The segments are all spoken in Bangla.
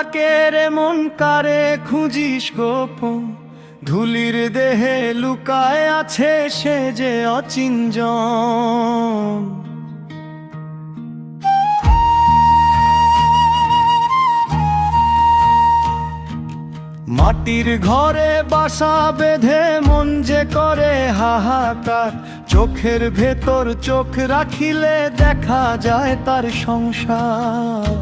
ডাকে রে মন কারে খুঁজিস গোপন, ধুলির দেহে লুকায় আছে সে যে অচিঞ্জন। মাটির ঘরে বাসা বেঁধে মন যে করে হাহাকার, চোখের ভেতর চোখ রাখিলে দেখা যায় তার সংসার।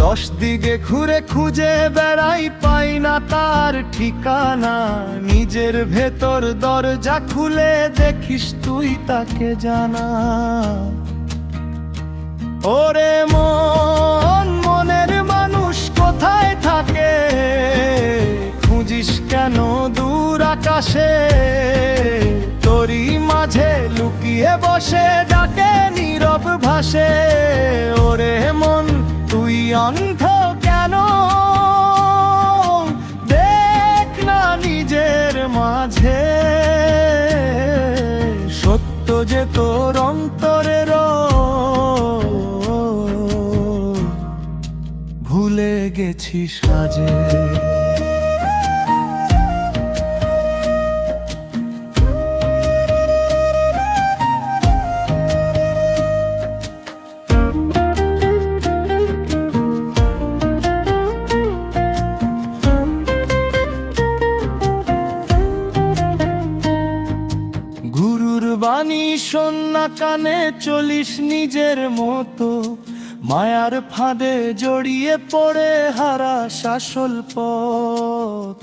10 দিকে ঘুরে খুঁজে বেড়াই পাই না তার ঠিকানা, নিজের ভেতর দরজা খুলে দেখিস তুই তাকে জানা। ওরে মন, মনের মানুষ কোথায় থাকে, খুঁজিস কেন দূর আকাশে, তোরই মাঝে লুকিয়ে বসে ডাকে নীরব ভাসে। ওরে মন তুই অন্ধ কেন, দেখ না নিজের মাঝে, সত্য যে তোর অন্তরের, ভুলে গেছিস সাজে। গুরুর বাণী শোন না কানে, চলিস নিজের মতো, মায়ার ফাঁদে জড়িয়ে পড়ে হারাস আসল পথ।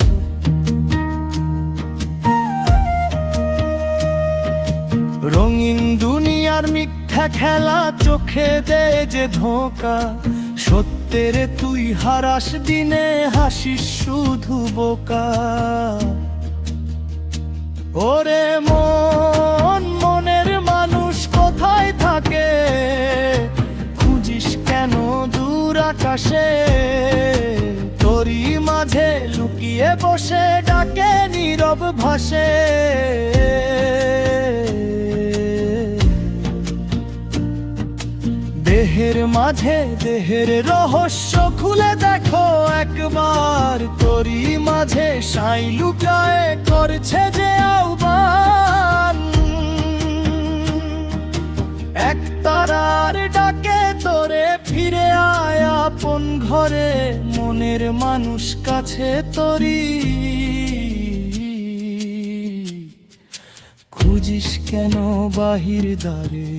রঙিন দুনিয়ার মিথ্যা খেলা চোখে দে যে ধোঁকা, সত্যের তুই হারাস দিনে হাসিস শুধু বোকা। ওরে মন, মনের মানুষ কোথায় থাকে, খুঁজিস কেন দূর আকাশে, তোরই মাঝে লুকিয়ে বসে ডাকে নীরব ভাসে। দেহের মাঝে দেহের রহস্য খুলে দেখো একবার, তোরই মাঝে সাই লুকায়ে করছে যে আহ্বান। এক তারার ডাকে তোরে ফিরে আয় আপন ঘরে, মনের মানুষ কাছে তোরই, খুঁজিস কেন বাহির দ্বারে।